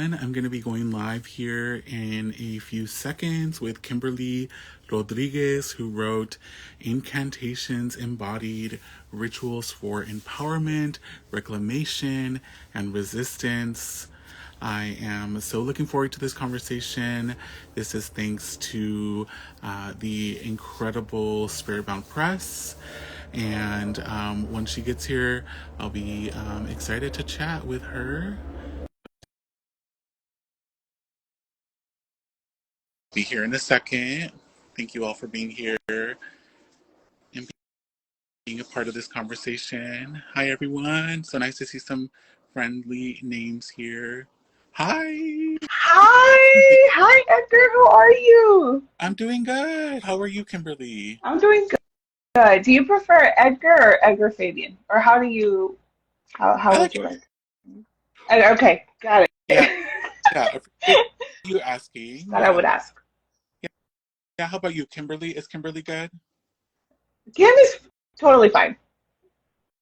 everyone. I'm going to be going live here in a few seconds with Kimberly Rodriguez, who wrote Incantations, Embodied, Rituals for Empowerment, Reclamation, and Resistance. I am so looking forward to this conversation. This is thanks to the incredible Spiritbound Press. And when she gets here, I'll be excited to chat with her. Be here in a second. Thank you all for being here and being a part of this conversation. Hi, everyone. So nice to see some friendly names here. Hi. Hi, Edgar. How are you? I'm doing good. How are you, Kimberly? I'm doing good. Do you prefer Edgar or Edgar Fabian, or how I would like you it. like? Okay, got Yeah, it. yeah. I appreciate you asking. That I would Yeah. ask. Yeah. Yeah. How about you, Kimberly? Is Kimberly good? Kim is totally fine.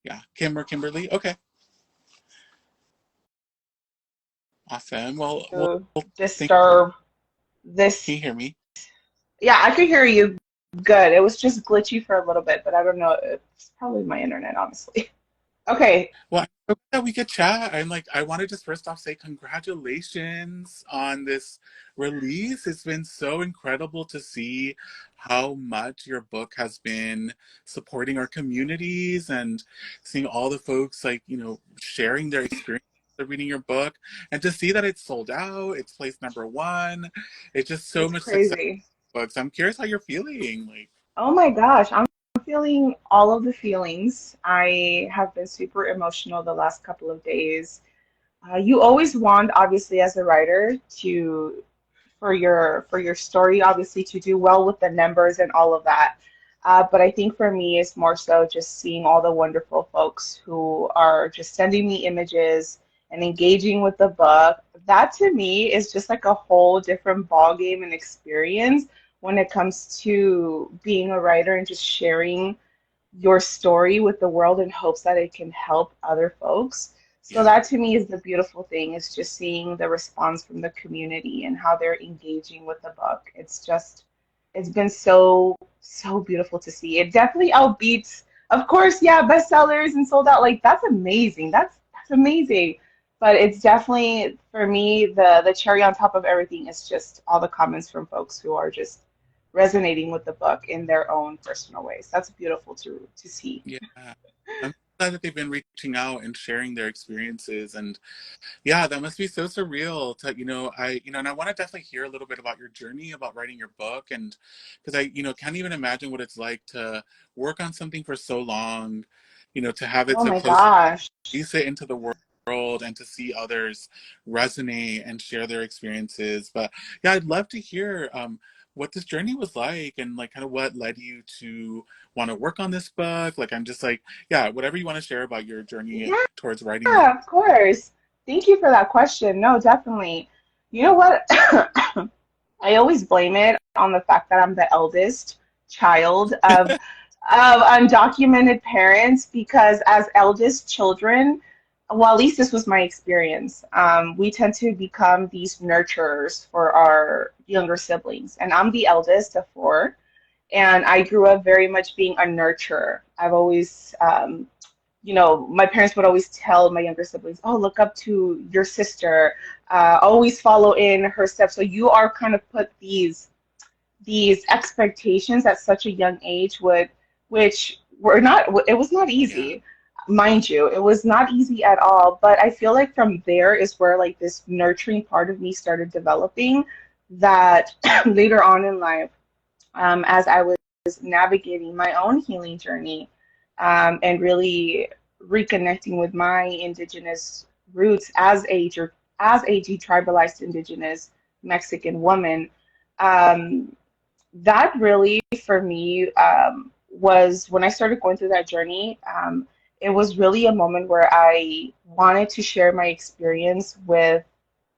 Yeah. Kim or Kimberly? Okay. Awesome. Well, To thank disturb Can this. you hear me? Yeah, I could hear you good. It was just glitchy for a little bit, but I don't know. It's probably my internet, honestly. Okay. Well, I'm so glad that we could chat. I want to just first off say congratulations on this release. It's been so incredible to see how much your book has been supporting our communities and seeing all the folks sharing their experience of reading your book and to see that it's sold out, it's placed #1. It's just so It's much success crazy. books. I'm curious how you're feeling. Oh my gosh, I'm feeling all of the feelings. I have been super emotional the last couple of days. You always want, obviously, as a writer, to for your story, obviously, to do well with the numbers and all of that. But I think for me, it's more so just seeing all the wonderful folks who are just sending me images and engaging with the book. That to me is just like a whole different ball game and experience when it comes to being a writer and just sharing your story with the world in hopes that it can help other folks. So Yeah. that to me is the beautiful thing is just seeing the response from the community and how they're engaging with the book. It's been so beautiful to see. It definitely outbeats, of course, yeah, bestsellers and sold out. Like that's amazing. That's amazing. But it's definitely for me the cherry on top of everything is just all the comments from folks who are just resonating with the book in their own personal ways. That's beautiful to see. Yeah. I'm glad that they've been reaching out and sharing their experiences. And yeah, that must be so surreal to, and I want to definitely hear a little bit about your journey about writing your book. And because can't even imagine what it's like to work on something for so long, to have it Oh so my close, gosh. release it into the world and to see others resonate and share their experiences. But yeah, I'd love to hear what this journey was like and like kind of what led you to want to work on this book. Like, I'm just like, yeah, whatever you want to share about your journey Yeah, towards writing this. of course. Thank you for that question. No, definitely. You know what? I always blame it on the fact that I'm the eldest child of undocumented parents because as eldest children, well, at least this was my experience. We tend to become these nurturers for our younger siblings, and I'm the eldest of four, and I grew up very much being a nurturer. I've always, my parents would always tell my younger siblings, "Oh, look up to your sister, always follow in her steps." So you are kind of put these expectations at such a young age which were not it was not Yeah. easy, mind you, it was not easy at all, but I feel like from there is where like this nurturing part of me started developing that later on in life, as I was navigating my own healing journey, and really reconnecting with my indigenous roots as a detribalized indigenous Mexican woman. um, that really for me was when I started going through that journey. It was really a moment where I wanted to share my experience with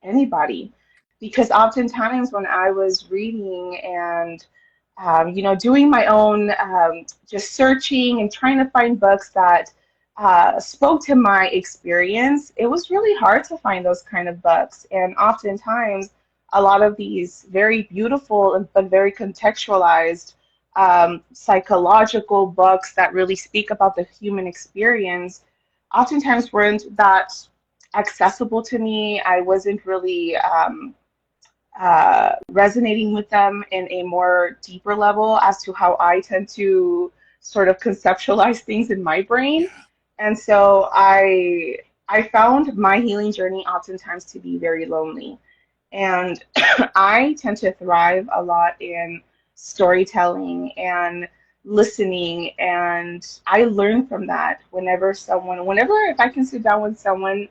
anybody because oftentimes when I was reading and doing my own just searching and trying to find books that spoke to my experience, it was really hard to find those kind of books. And oftentimes, a lot of these very beautiful but very contextualized psychological books that really speak about the human experience oftentimes weren't that accessible to me. I wasn't really resonating with them in a more deeper level as to how I tend to sort of conceptualize things in my brain. Yeah. And so I found my healing journey oftentimes to be very lonely. And I tend to thrive a lot in storytelling and listening. And I learn from that whenever if I can sit down with someone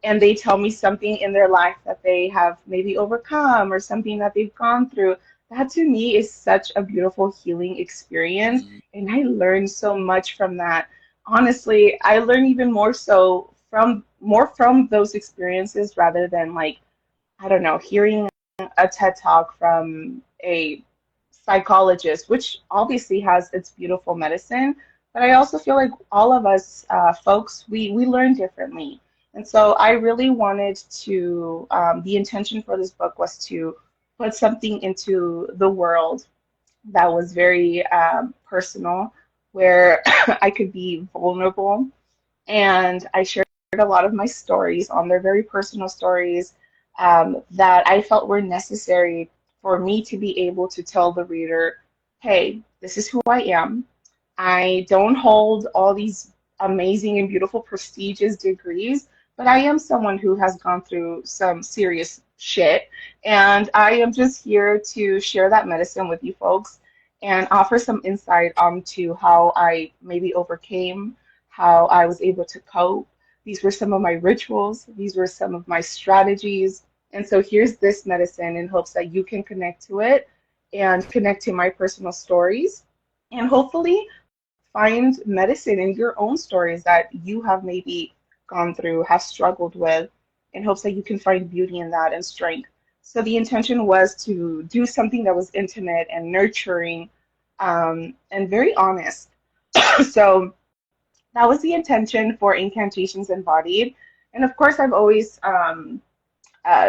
and they tell me something in their life that they have maybe overcome or something that they've gone through, that to me is such a beautiful healing experience. Mm, And I learn so much from that. Honestly, I learn even more from those experiences rather than like, I don't know, hearing a TED talk from a psychologist, which obviously has its beautiful medicine. But I also feel like all of us folks, we learn differently. And so I really wanted to, the intention for this book was to put something into the world that was very personal, where I could be vulnerable. And I shared a lot of my stories on their very personal stories that I felt were necessary for me to be able to tell the reader, hey, this is who I am. I don't hold all these amazing and beautiful prestigious degrees, but I am someone who has gone through some serious shit. And I am just here to share that medicine with you folks and offer some insight onto how I maybe overcame, how I was able to cope. These were some of my rituals, these were some of my strategies. And so here's this medicine in hopes that you can connect to it and connect to my personal stories and hopefully find medicine in your own stories that you have maybe gone through, have struggled with, in hopes that you can find beauty in that and strength. So the intention was to do something that was intimate and nurturing and very honest. So that was the intention for Incantations Embodied. And of course, I've always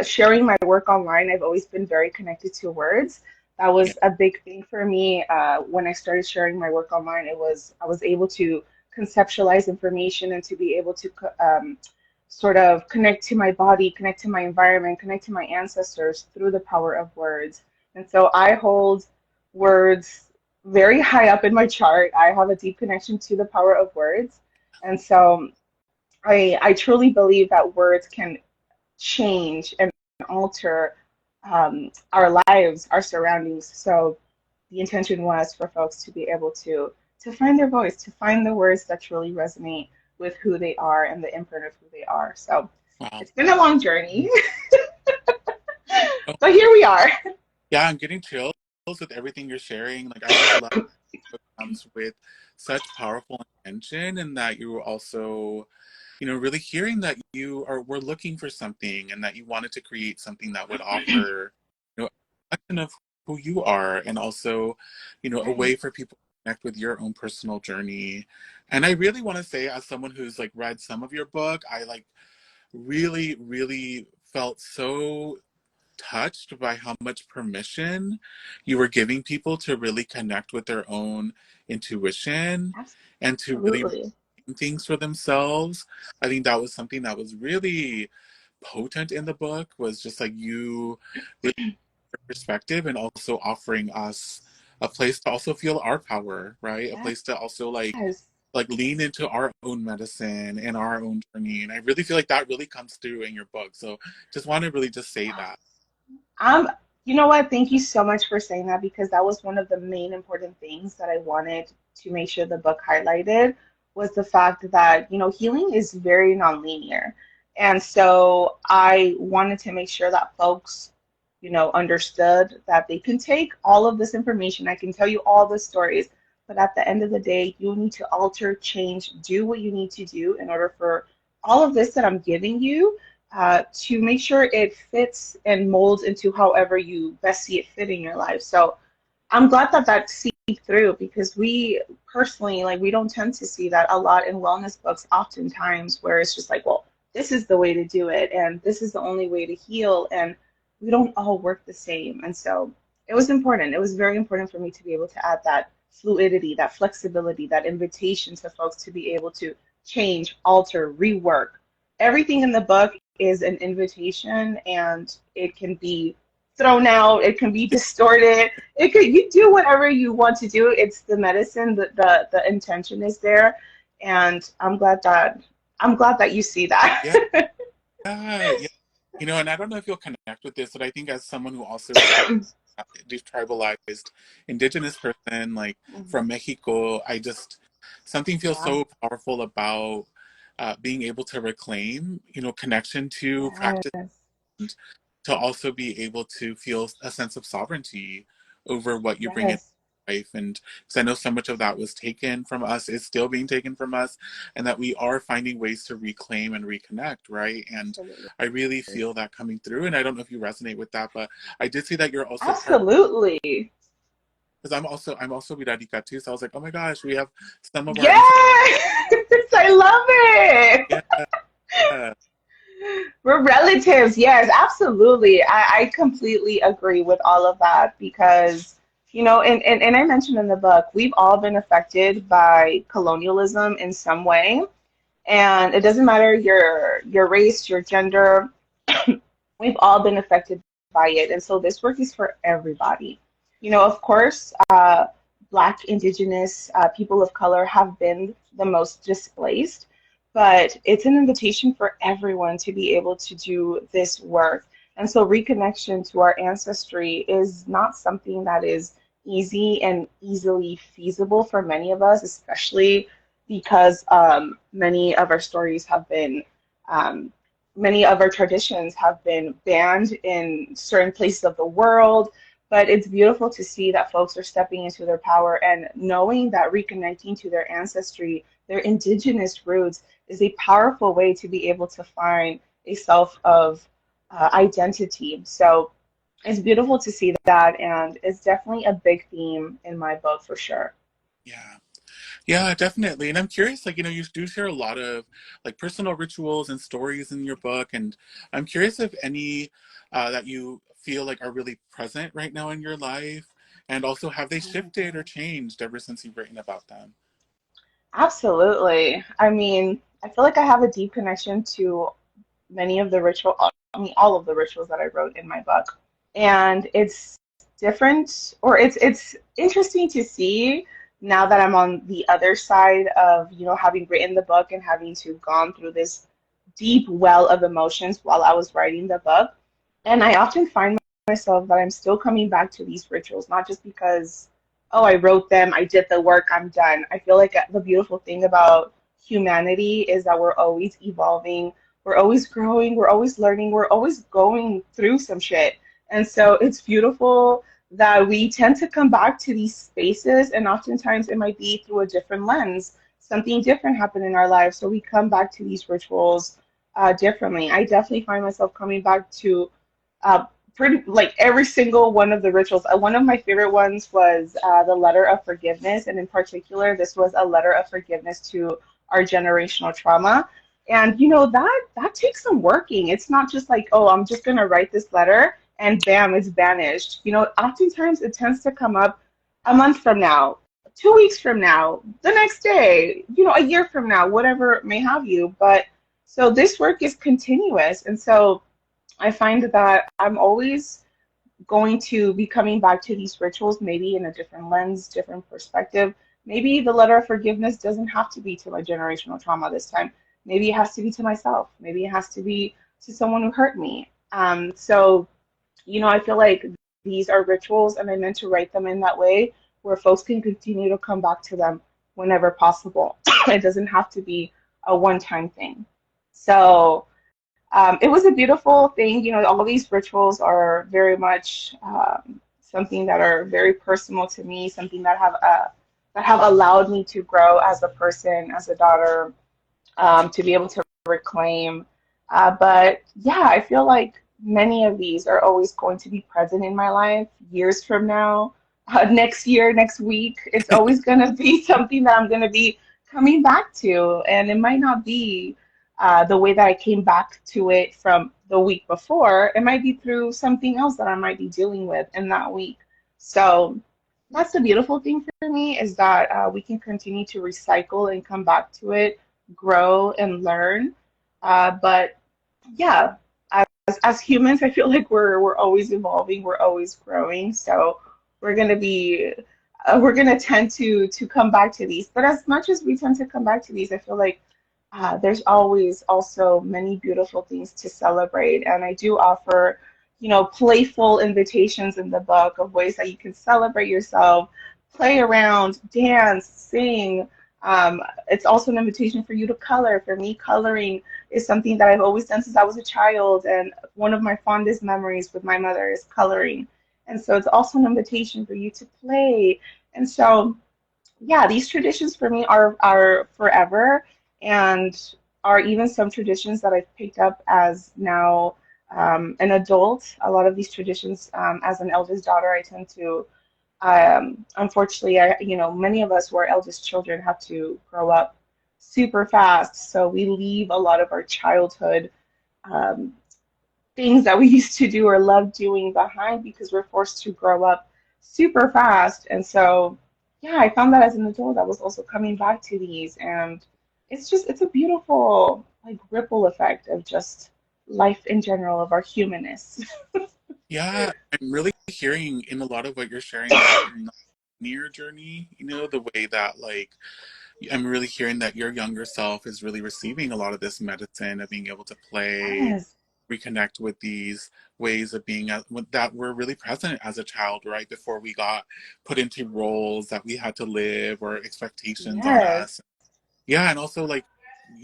sharing my work online, I've always been very connected to words. That yeah. was a big thing for me when I started sharing my work online. I was able to conceptualize information and to be able to sort of connect to my body, connect to my environment, connect to my ancestors through the power of words. And so I hold words very high up in my chart. I have a deep connection to the power of words. And so I truly believe that words can change and alter our lives, our surroundings. So the intention was for folks to be able to find their voice, to find the words that truly resonate with who they are and the imprint of who they are. So Wow. it's been a long journey, Oh, but here we are. yeah, I'm getting chills with everything you're sharing. Like, I just love what comes with such powerful intention, and that you were also, really hearing that were looking for something, and that you wanted to create something that would offer, a reflection of who you are, and also, a way Right. for people to connect with your own personal journey. And I really want to say, as someone who's like read some of your book, I like really, really felt so touched by how much permission you were giving people to really connect with their own intuition and to really Absolutely. reclaim things for themselves. I think that was something that was really potent in the book, was just like you really perspective, and also offering us a place to also feel our power, right? A place to also Yes. lean into our own medicine and our own journey. And I really feel like that really comes through in your book. So just want to really just say that. Um, you know what? Thank you so much for saying that because that was one of the main important things that I wanted to make sure the book highlighted was the fact that, healing is very nonlinear. And so I wanted to make sure that folks, understood that they can take all of this information. I can tell you all the stories, but at the end of the day, you need to alter, change, do what you need to do in order for all of this that I'm giving you to make sure it fits and molds into however you best see it fit in your life. So I'm glad that that seed through, because we personally, like, we don't tend to see that a lot in wellness books oftentimes, where it's just like, well, this is the way to do it and this is the only way to heal, and we don't all work the same. And so it was important. It was very important for me to be able to add that fluidity, that flexibility, that invitation to folks to be able to change, alter, rework. Everything in the book is an invitation, and it can be thrown out, it can be distorted, it could, you do whatever you want to do. It's the medicine, the intention is there, and I'm glad that you see that. Yeah, yeah. You know, and I don't know if you'll connect with this, but I think as someone who also is a detribalized indigenous person, like from Mexico, I just, something feels Yeah. so powerful about being able to reclaim, you know, connection to practice, Yes. to also be able to feel a sense of sovereignty over what you bring in Yes. life. And because I know so much of that was taken from us, is still being taken from us, and that we are finding ways to reclaim and reconnect, right? And Absolutely. I really feel that coming through. And I don't know if you resonate with that, but I did see that you're also part, Absolutely. because I'm also Virarica too. So I was like, oh my gosh, we have some of our ancestors. Yes, I love it. Yeah. We're relatives. Yes, absolutely. I completely agree with all of that, because, and I mentioned in the book, we've all been affected by colonialism in some way. And it doesn't matter your race, your gender, we've all been affected by it. And so this work is for everybody. Of course, Black, Indigenous, people of color have been the most displaced, but it's an invitation for everyone to be able to do this work. And so reconnection to our ancestry is not something that is easy and easily feasible for many of us, especially because many of our stories have been, um, many of our traditions have been banned in certain places of the world. But it's beautiful to see that folks are stepping into their power and knowing that reconnecting to their ancestry, their indigenous roots, is a powerful way to be able to find a self of identity. So it's beautiful to see that, and it's definitely a big theme in my book for sure. Yeah. Yeah, definitely. And I'm curious, like, you know, you do share a lot of like personal rituals and stories in your book. And I'm curious if any that you feel like are really present right now in your life. And also, have they shifted or changed ever since you've written about them? Absolutely. I mean, I feel like I have a deep connection to many of the ritual, I mean, all of the rituals that I wrote in my book. And it's different, or it's interesting to see now that I'm on the other side of, having written the book and having to gone through this deep well of emotions while I was writing the book. And I often find myself that I'm still coming back to these rituals, not just because, oh, I wrote them, I did the work, I'm done. I feel like the beautiful thing about humanity is that we're always evolving, we're always growing, we're always learning, we're always going through some shit. And so it's beautiful that we tend to come back to these spaces, and oftentimes it might be through a different lens. Something different happened in our lives, so we come back to these rituals differently. I definitely find myself coming back to uh, pretty like every single one of the rituals. One of my favorite ones was the letter of forgiveness, and in particular, this was a letter of forgiveness to our generational trauma. And that takes some working. It's not just like, oh, I'm just gonna write this letter and bam, it's vanished. Oftentimes it tends to come up a month from now, 2 weeks from now, the next day, a year from now, whatever may have you. But so this work is continuous, and so I find that I'm always going to be coming back to these rituals, maybe in a different lens, different perspective. Maybe the letter of forgiveness doesn't have to be to my generational trauma this time. Maybe it has to be to myself. Maybe it has to be to someone who hurt me. So, I feel like these are rituals, and I meant to write them in that way where folks can continue to come back to them whenever possible. It doesn't have to be a one-time thing. So, it was a beautiful thing. All these rituals are very much something that are very personal to me, something that have allowed me to grow as a person, as a daughter, to be able to reclaim. But yeah, I feel like many of these are always going to be present in my life years from now. next year, next week. It's always going to be something that I'm going to be coming back to. And it might not be the way that I came back to it from the week before. It might be through something else that I might be dealing with in that week. So that's the beautiful thing for me is that we can continue to recycle and come back to it, grow and learn. But yeah, as humans, I feel like we're always evolving, we're always growing. So we're gonna be we're gonna tend to come back to these. But as much as we tend to come back to these, I feel like there's always also many beautiful things to celebrate. And I do offer, playful invitations in the book of ways that you can celebrate yourself, play around, dance, sing. It's also an invitation for you to color. For me, coloring is something that I've always done since I was a child. And one of my fondest memories with my mother is coloring. And so it's also an invitation for you to play. And so, yeah, these traditions for me are forever and are even some traditions that I've picked up as now an adult. A lot of these traditions, as an eldest daughter, I tend to, unfortunately, many of us who are eldest children have to grow up super fast. So we leave a lot of our childhood um, things that we used to do or love doing behind because we're forced to grow up super fast. And so, yeah, I found that as an adult, I was also coming back to these. And it's a beautiful, like, ripple effect of just life in general, of our humanness. Yeah, I'm really hearing in a lot of what you're sharing that near journey, the way that like I'm really hearing that your younger self is really receiving a lot of this medicine of being able to play, Yes, reconnect with these ways of being that were really present as a child, right? Before we got put into roles that we had to live or expectations on yes, us. Yeah, and also like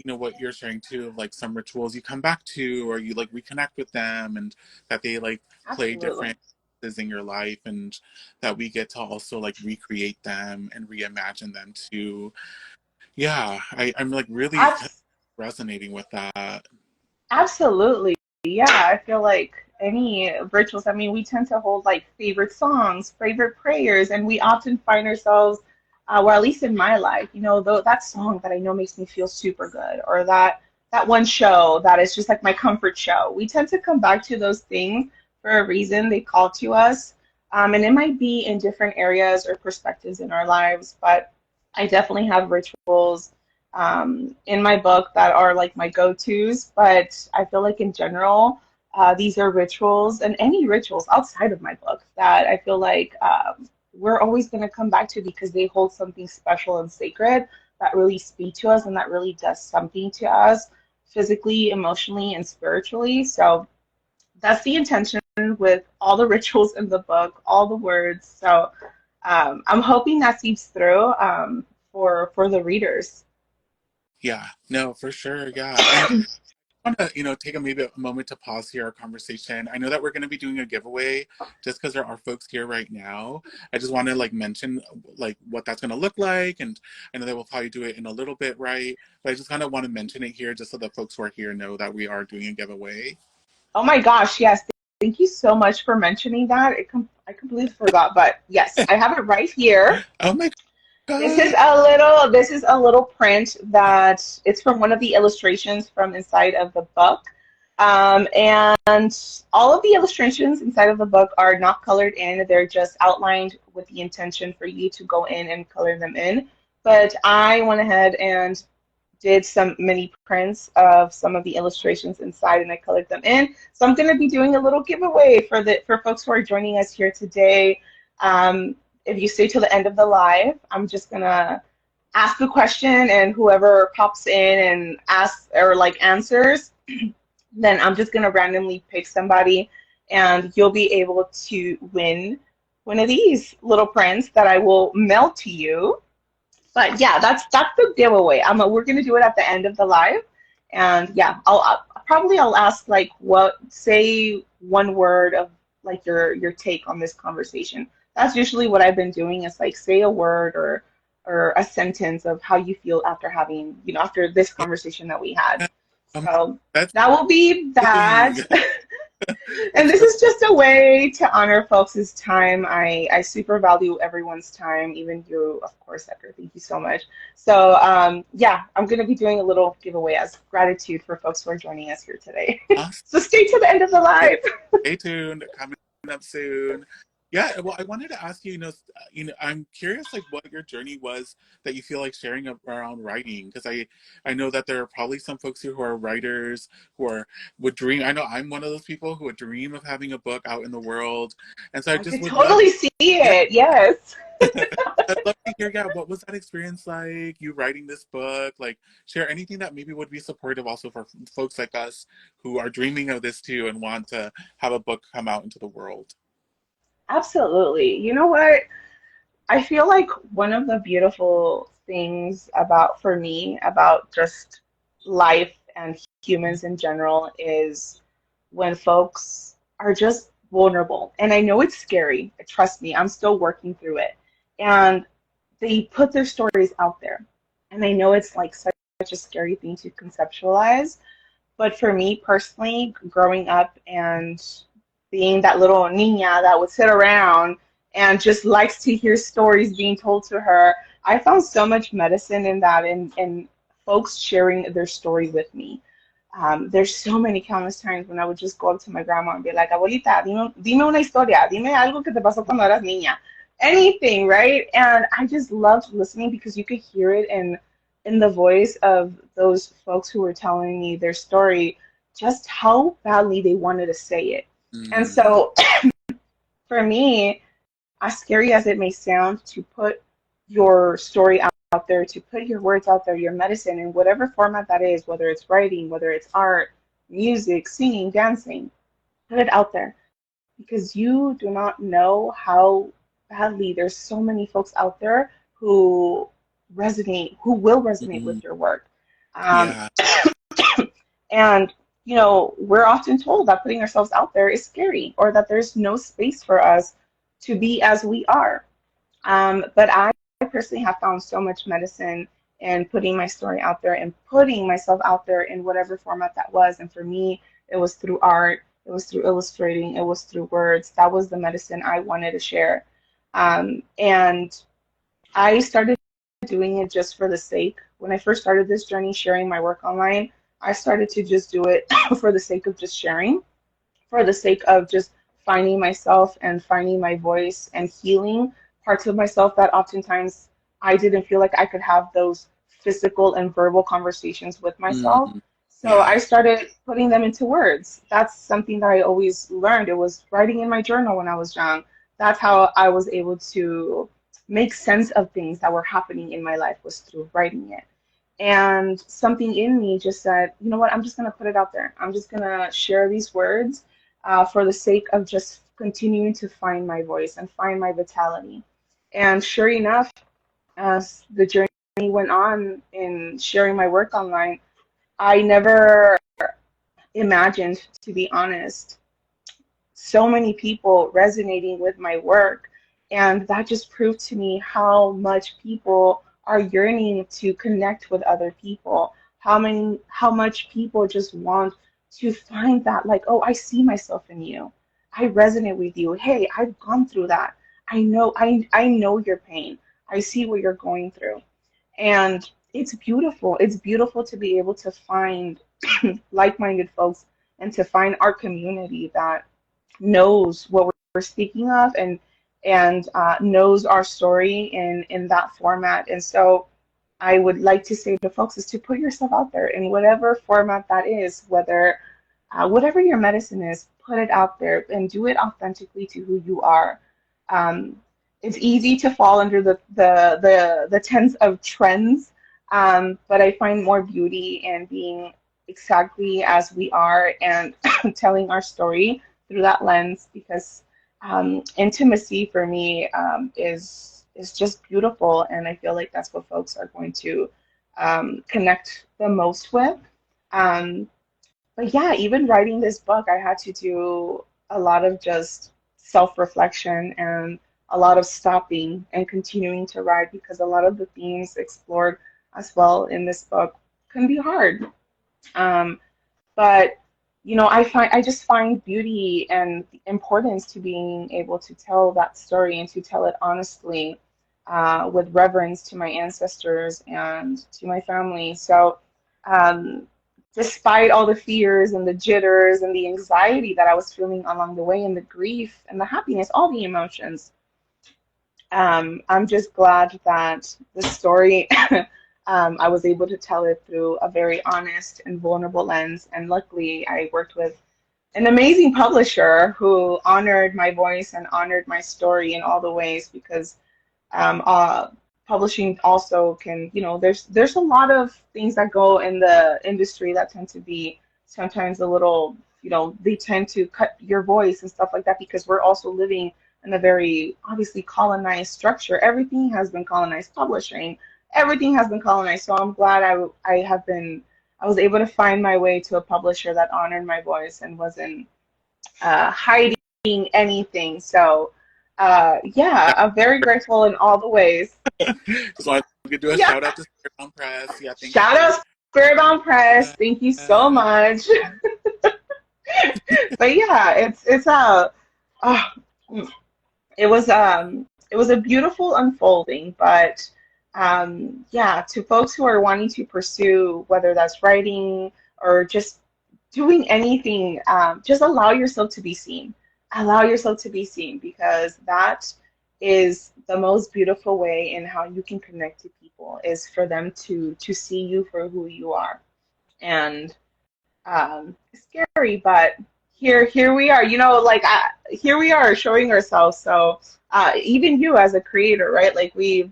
what you're sharing too of like some rituals you come back to or you like reconnect with them and that they like play absolutely. different pieces in your life and that we get to also like recreate them and reimagine them too. Yeah, I'm like really Abs- resonating with that. Absolutely. Yeah, I feel like any rituals, I mean, we tend to hold like favorite songs, favorite prayers, and we often find ourselves, well, at least in my life, though that song that I know makes me feel super good, or that one show that is just like my comfort show. We tend to come back to those things for a reason. They call to us, and it might be in different areas or perspectives in our lives, but I definitely have rituals in my book that are like my go-tos, but I feel like in general, these are rituals and any rituals outside of my book that I feel like we're always going to come back to because they hold something special and sacred that really speak to us and that really does something to us physically, emotionally, and spiritually. So that's the intention with all the rituals in the book, all the words. So I'm hoping that seeps through for the readers. Yeah, no, for sure. Yeah. And I want to, take maybe a moment to pause here our conversation. I know that we're going to be doing a giveaway just because there are folks here right now. I just want to like mention like what that's going to look like. And I know that we'll probably do it in a little bit, right? But I just kind of want to mention it here just so the folks who are here know that we are doing a giveaway. Oh my gosh, yes. Thank you so much for mentioning that. I completely forgot, but yes, I have it right here. Oh my This God. is a little print that it's from one of the illustrations from inside of the book. And all of the illustrations inside of the book are not colored in. They're just outlined with the intention for you to go in and color them in. But I went ahead and did some mini prints of some of the illustrations inside and I colored them in. So I'm going to be doing a little giveaway for folks who are joining us here today. If you stay till the end of the live, I'm just going to ask a question and whoever pops in and asks or like answers, then I'm just going to randomly pick somebody and you'll be able to win one of these little prints that I will mail to you. But yeah, that's the giveaway. We're gonna do it at the end of the live, and yeah, I'll ask like say one word of like your take on this conversation. That's usually what I've been doing is like say a word or a sentence of how you feel after having after this conversation that we had. Yeah, So that's that will be amazing. that. And It's this really, is just a way to honor folks' time. I super value everyone's time, even you, of course, Edgar. Thank you so much. So, yeah, I'm going to be doing a little giveaway as gratitude for folks who are joining us here today. awesome. So stay to the end of the Yeah, live. stay tuned. Coming up soon. Yeah, well, I wanted to ask you, I'm curious, like, what your journey was that you feel like sharing around writing, because I know that there are probably some folks here who are writers who are would dream. I know I'm one of those people who would dream of having a book out in the world, and so I I just could would love, totally see yeah, it. Yes. I'd love to hear, yeah, what was that experience like? You writing this book, like, share anything that maybe would be supportive also for folks like us who are dreaming of this too and want to have a book come out into the world. Absolutely. You know what? I feel like one of the beautiful things about, for me, about just life and humans in general is when folks are just vulnerable. And I know it's scary. Trust me, I'm still working through it. And they put their stories out there. And I know it's like such a scary thing to conceptualize. But for me personally, growing up and being that little niña that would sit around and just likes to hear stories being told to her, I found so much medicine in that and folks sharing their story with me. There's so many countless times when I would just go up to my grandma and be like, abuelita, dime una historia, dime algo que te pasó cuando eras niña. Anything, right? And I just loved listening because you could hear it in the voice of those folks who were telling me their story, just how badly they wanted to say it. And Mm, so for me, as scary as it may sound, to put your story out there, to put your words out there, your medicine in whatever format that is, whether it's writing, whether it's art, music, singing, dancing, put it out there because you do not know how badly there's so many folks out there who who will resonate mm, with your work. Um, yeah. and, we're often told that putting ourselves out there is scary or that there's no space for us to be as we are. But I personally have found so much medicine in putting my story out there and putting myself out there in whatever format that was. And for me, it was through art, it was through illustrating, it was through words. That was the medicine I wanted to share. And I started doing it just for the sake. When I first started this journey, sharing my work online, I started to just do it for the sake of just sharing, for the sake of just finding myself and finding my voice and healing parts of myself that oftentimes I didn't feel like I could have those physical and verbal conversations with myself. Mm, So yeah. I started putting them into words. That's something that I always learned. It was writing in my journal when I was young. That's how I was able to make sense of things that were happening in my life, was through writing it. And something in me just said, you know what, I'm just going to put it out there. I'm just going to share these words for the sake of just continuing to find my voice and find my vitality. And sure enough, as the journey went on in sharing my work online, I never imagined, to be honest, so many people resonating with my work. And that just proved to me how much people are yearning to connect with other people. How much people just want to find that, like, oh, I see myself in you. I resonate with you. Hey, I've gone through that. I know your pain. I see what you're going through. And it's beautiful. It's beautiful to be able to find like-minded folks and to find our community that knows what we're speaking of and knows our story in that format. And so I would like to say to folks is to put yourself out there in whatever format that is, whether whatever your medicine is, put it out there and do it authentically to who you are. Um, it's easy to fall under the tens of trends, but I find more beauty in being exactly as we are and telling our story through that lens because intimacy for me is just beautiful, and I feel like that's what folks are going to connect the most with. Um, but yeah, even writing this book, I had to do a lot of just self-reflection and a lot of stopping and continuing to write because a lot of the themes explored as well in this book can be hard. Um, but I just find beauty and importance to being able to tell that story and to tell it honestly, with reverence to my ancestors and to my family. So, um, despite all the fears and the jitters and the anxiety that I was feeling along the way, and the grief and the happiness, all the emotions, I'm just glad that the story, I was able to tell it through a very honest and vulnerable lens. And luckily, I worked with an amazing publisher who honored my voice and honored my story in all the ways, because um, uh, publishing also can, there's a lot of things that go in the industry that tend to be sometimes a little, they tend to cut your voice and stuff like that, because we're also living in a very obviously colonized structure. Everything has been colonized, publishing, everything has been colonized. So I'm glad I was able to find my way to a publisher that honored my voice and wasn't hiding anything. So, yeah, I'm very grateful in all the ways. Just wanted to do a Yeah, shout out to Spirit Press. Yeah, thank you shout for out Spiritbound Press. Thank you so that. much. But yeah, uh, it was a beautiful unfolding. But yeah, to folks who are wanting to pursue, whether that's writing or just doing anything, just allow yourself to be seen. Allow yourself to be seen, because that is the most beautiful way in how you can connect to people, is for them to see you for who you are. And it's scary, but here we are. Here we are showing ourselves. So even you as a creator, right? Like we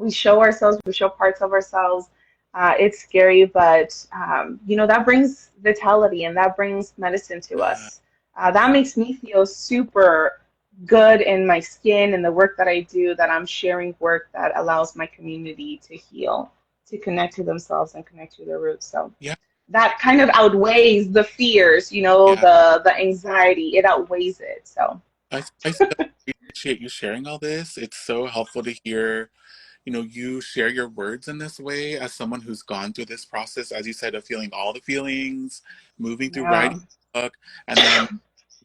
show ourselves, we show parts of ourselves. It's scary, but that brings vitality and that brings medicine to Uh, us. That makes me feel super good in my skin and the work that I do, that I'm sharing work that allows my community to heal, to connect to themselves and connect to their roots. So yeah, that kind of outweighs the fears, yeah. the anxiety. It outweighs it. So I so appreciate you sharing all this. It's so helpful to hear, you share your words in this way as someone who's gone through this process, as you said, of feeling all the feelings, moving through yeah, writing a book, and then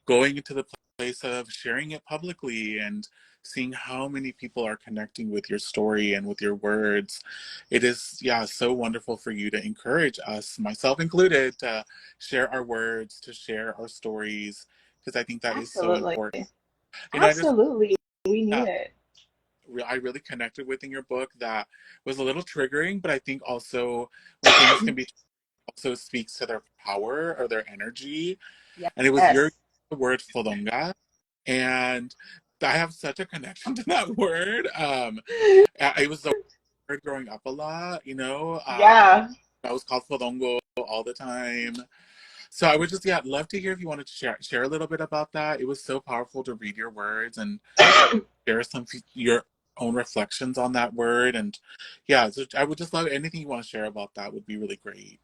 going into the place of sharing it publicly and seeing how many people are connecting with your story and with your words. It is, yeah, so wonderful for you to encourage us, myself included, to share our words, to share our stories, because I think that is so absolutely, important. I just, absolutely, we need yeah, it. I really connected with in your book that was a little triggering, but I think also when things can be also speaks to their power or their energy. And it was your Yes. word fodonga, and I have such a connection to that word. It was the word growing up a lot, Yeah. I was called fodongo all the time. So I would just, yeah, love to hear if you wanted to share a little bit about that. It was so powerful to read your words and share some your own reflections on that word. And yeah, so I would just love anything you want to share about that would be really great.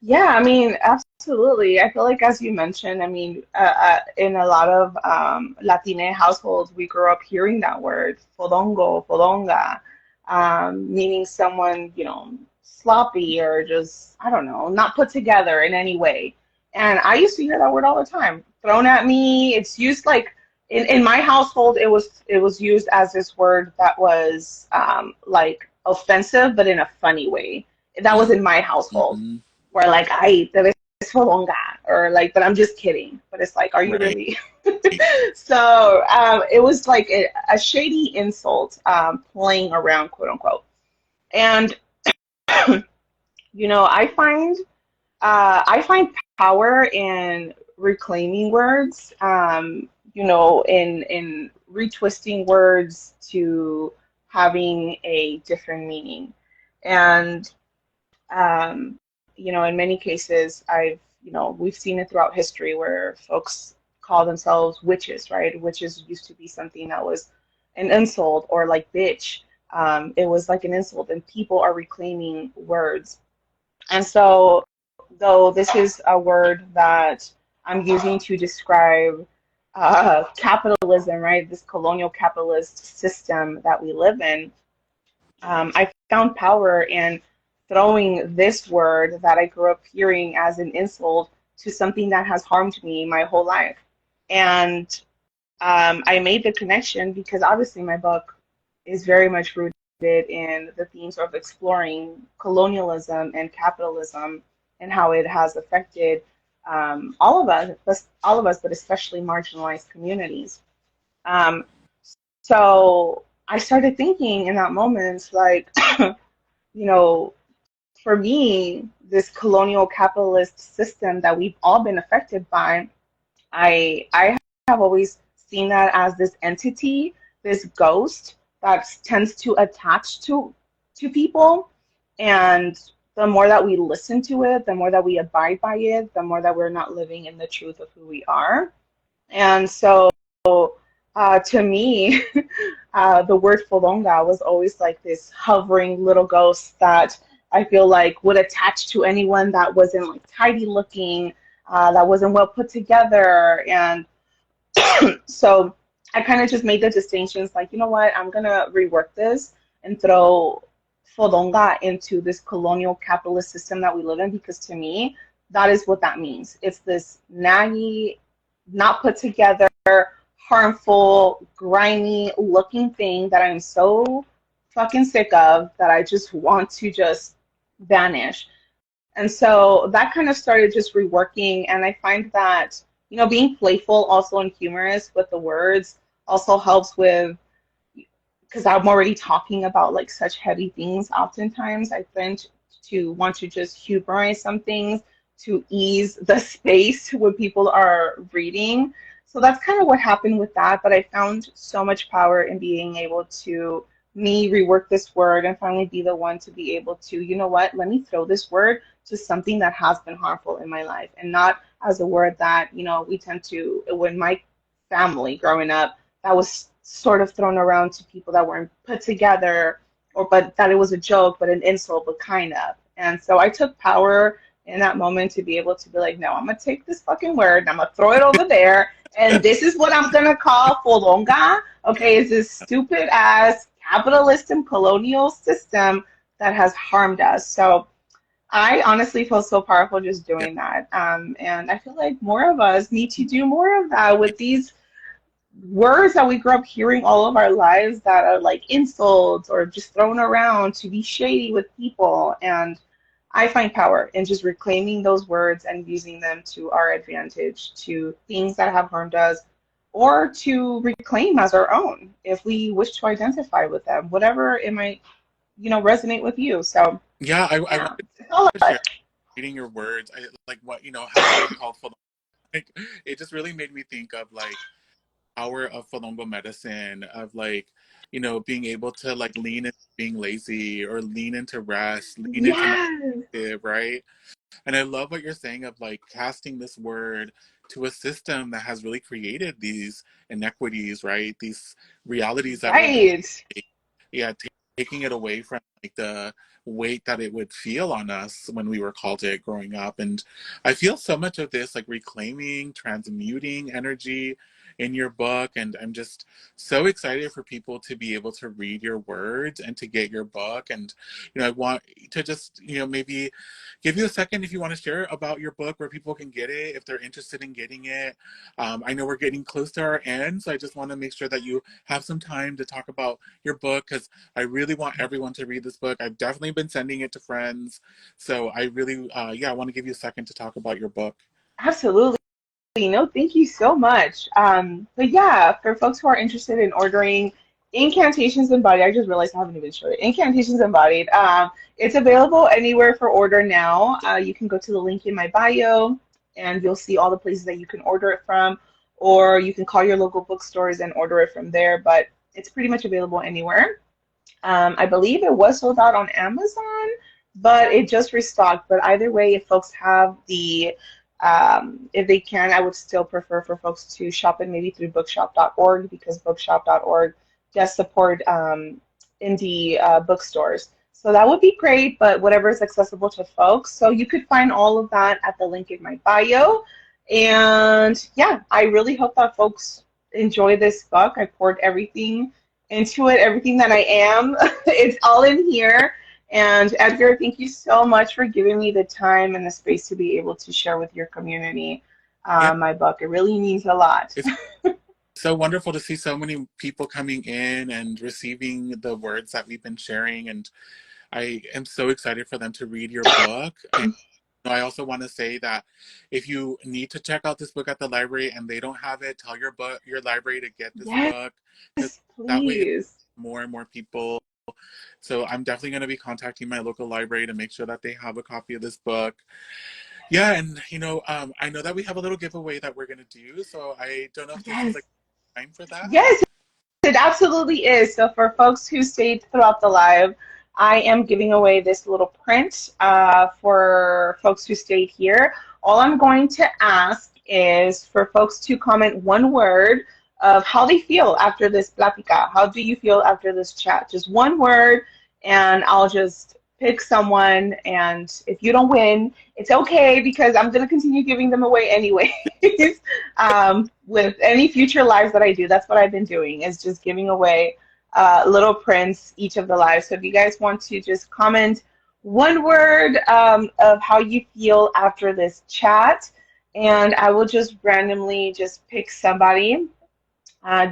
Yeah, I mean, absolutely. I feel like, as you mentioned, I mean, in a lot of Latine households, we grew up hearing that word, fodongo, fodonga, meaning someone, sloppy or just, I don't know, not put together in any way. And I used to hear that word all the time, thrown at me. It's used like in my household, it was used as this word that was like offensive, but in a funny way. That was in my household, Mm-hmm. where like, ay, te ves fodonga, or like, but I'm just kidding. But it's like, are you Right. really? So it was like a shady insult, playing around, quote unquote. And I find power in reclaiming words, in retwisting words to having a different meaning. And um, in many cases, we've seen it throughout history where folks call themselves witches, right? Witches used to be something that was an insult, or like bitch. It was like an insult, and people are reclaiming words. And so, though this is a word that I'm using to describe capitalism, right? This colonial capitalist system that we live in, I found power in throwing this word that I grew up hearing as an insult to something that has harmed me my whole life. And I made the connection because obviously my book is very much rooted in the themes of exploring colonialism and capitalism and how it has affected all of us, but especially marginalized communities. Um, so I started thinking in that moment, like, you know, for me, this colonial capitalist system that we've all been affected by, I have always seen that as this entity, this ghost that tends to attach to people, and the more that we listen to it, the more that we abide by it, the more that we're not living in the truth of who we are. And so, to me, the word fodonga was always like this hovering little ghost that I feel like would attach to anyone that wasn't like tidy looking, that wasn't well put together. And so I kind of just made the distinctions like, you know what, I'm going to rework this and throw fodonga into this colonial capitalist system that we live in, because to me, that is what that means. It's this naggy, not put together, harmful, grimy looking thing that I'm so fucking sick of that I just want to just vanish. And so that kind of started just reworking. And I find that, being playful also and humorous with the words also helps with, because I'm already talking about like such heavy things. Oftentimes I tend to want to just humorize some things to ease the space when people are reading. So that's kind of what happened with that. But I found so much power in being able to me rework this word and finally be the one to be able to, you know what, let me throw this word to something that has been harmful in my life, and not as a word that, we tend to, when my family growing up, that was sort of thrown around to people that weren't put together, or but that it was a joke, but an insult, but kind of. And so I took power in that moment to be able to be like, no, I'm gonna take this fucking word and I'm gonna throw it over there, and this is what I'm gonna call fodonga. Okay, it's this stupid ass capitalist and colonial system that has harmed us. So I honestly feel so powerful just Yeah. doing that. And I feel like more of us need to do more of that with these words that we grew up hearing all of our lives that are like insults or just thrown around to be shady with people. And I find power in just reclaiming those words and using them to our advantage, to things that have harmed us, or to reclaim as our own if we wish to identify with them, whatever it might, resonate with you. So Yeah, I yeah, wanted it's all to about. share reading your words. I like what having it called Falongo. Like, it just really made me think of like power of Falongo medicine, of like, being able to like lean into being lazy or lean into rest, lean into not Yes, active, right? And I love what you're saying of like casting this word to a system that has really created these inequities, right? These realities that we're right. yeah, taking it away from like the weight that it would feel on us when we were called it growing up. And I feel so much of this like reclaiming, transmuting energy in your book. And I'm just so excited for people to be able to read your words and to get your book. And, I want to just, maybe give you a second if you want to share about your book, where people can get it if they're interested in getting it. I know we're getting close to our end, so I just want to make sure that you have some time to talk about your book, because I really want everyone to read this book. I've definitely been sending it to friends. So I really, I want to give you a second to talk about your book. Absolutely. No, thank you so much. But yeah, for folks who are interested in ordering Incantations Embodied, I just realized I haven't even showed it. Incantations Embodied. It's available anywhere for order now. You can go to the link in my bio and you'll see all the places that you can order it from, or you can call your local bookstores and order it from there. But it's pretty much available anywhere. I believe it was sold out on Amazon, but it just restocked. But either way, if folks have if they can, I would still prefer for folks to shop it maybe through bookshop.org, because bookshop.org does support indie bookstores. So that would be great, but whatever is accessible to folks. So you could find all of that at the link in my bio. And yeah, I really hope that folks enjoy this book. I poured everything into it, everything that I am. It's all in here. And Edgar, thank you so much for giving me the time and the space to be able to share with your community Yeah, my book. It really means a lot. it's so wonderful to see so many people coming in and receiving the words that we've been sharing. And I am so excited for them to read your book. And I also want to say that if you need to check out this book at the library and they don't have it, tell your library to get this Yes, book, because that way it's please. more and more people. So I'm definitely going to be contacting my local library to make sure that they have a copy of this book. Yeah, and I know that we have a little giveaway that we're going to do. So I don't know if this is Yes. like time for that. Yes, it absolutely is. So for folks who stayed throughout the live, I am giving away this little print for folks who stayed here. All I'm going to ask is for folks to comment one word of how they feel after this plática. How do you feel after this chat? Just one word, and I'll just pick someone. And if you don't win, it's okay because I'm going to continue giving them away anyways. With any future lives that I do, that's what I've been doing, is just giving away little prints each of the lives. So if you guys want to just comment one word of how you feel after this chat, and I will just randomly just pick somebody.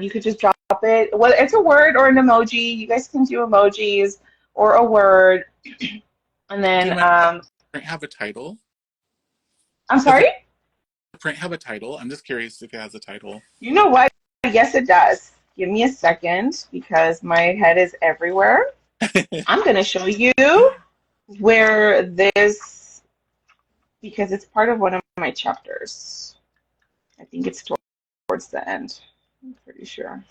You could just drop it. Well, it's a word or an emoji. You guys can do emojis or a word. And Do you then, mind if the print have a title? I'm Does sorry? the print have a title? I'm just curious if it has a title. You know what? Yes, it does. Give me a second because my head is everywhere. I'm going to show you where this, because it's part of one of my chapters. I think it's towards the end. I'm pretty sure.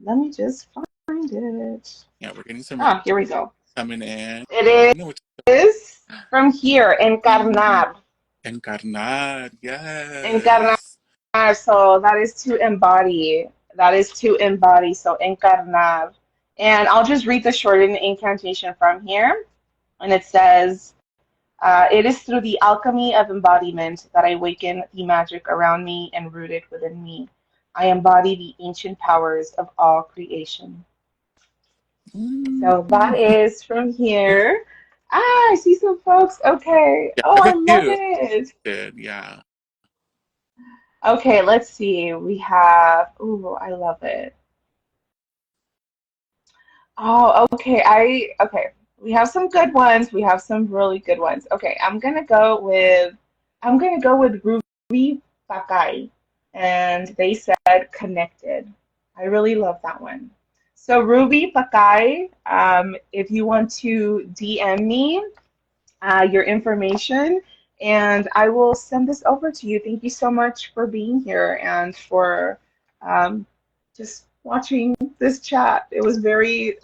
Let me just find it. Yeah, we're getting some Ah, here we go. coming in. It I know which is from here, encarnar. Encarnar, Encarnar. yes. So that is to embody. That is to embody. So encarnar. And I'll just read the shortened incantation from here. And it says, it is through the alchemy of embodiment that I awaken the magic around me and root it within me. I embody the ancient powers of all creation. So that is from here. Ah, I see some folks. Okay. Yeah, Oh, I I bet love you it. did, yeah. Okay, let's see. We have, ooh, I love it. Oh, okay. Okay. We have some good ones. We have some really good ones. Okay, I'm gonna go with Ruby Sakai. And they said connected. I really love that one. So Ruby Sakai, if you want to DM me your information, and I will send this over to you. Thank you so much for being here and for um, just watching this chat. It was very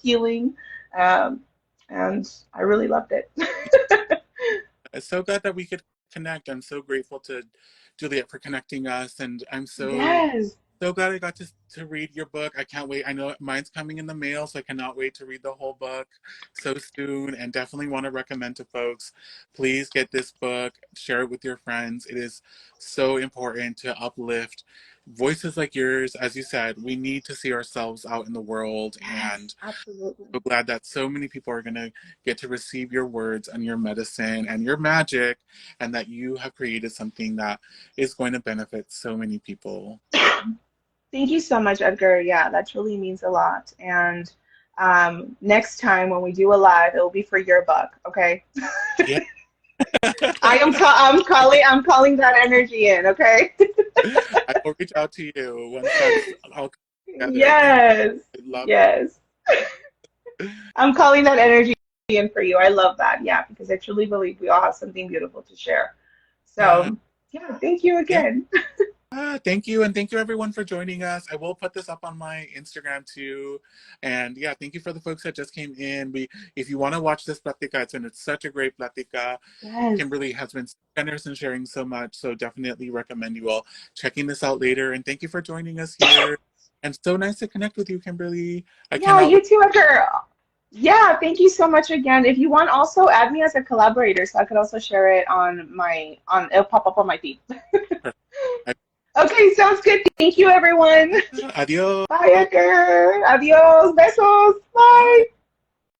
healing, um, and I really loved it. I'm so glad that we could connect. I'm so grateful to Juliet for connecting us, and I'm Yes. so glad I got to read your book. I can't wait. I know mine's coming in the mail, so I cannot wait to read the whole book so soon, and definitely want to recommend to folks, please get this book, share it with your friends. It is so important to uplift voices like yours. As you said, we need to see ourselves out in the world, and Yes, absolutely. so glad that so many people are going to get to receive your words and your medicine and your magic, and that you have created something that is going to benefit so many people. Thank you so much, Edgar. Yeah, that truly means a lot. And next time when we do a live, it will be for your book. Okay. Yeah. I'm calling that energy in. Okay. I will reach out to you once that's all together. Thank Yes. you. I love Yes. I'm calling that energy in for you. I love that. Yeah, because I truly believe we all have something beautiful to share. yeah. So, yeah, thank you Yeah. again. Thank you. And thank you everyone for joining us. I will put this up on my Instagram too. And yeah, thank you for the folks that just came in. If you want to watch this platica, it's such a great platica. Yes. Kimberly has been so generous and sharing so much. So definitely recommend you all checking this out later. And thank you for joining us here. And so nice to connect with you, Kimberly. I Yeah, cannot you wait. too, Edgar. Yeah, thank you so much again. If you want, also add me as a collaborator so I could also share it it'll pop up on my feed. Okay, sounds good. Thank you, everyone. Adios. Bye, Edgar. Adios. Besos. Bye.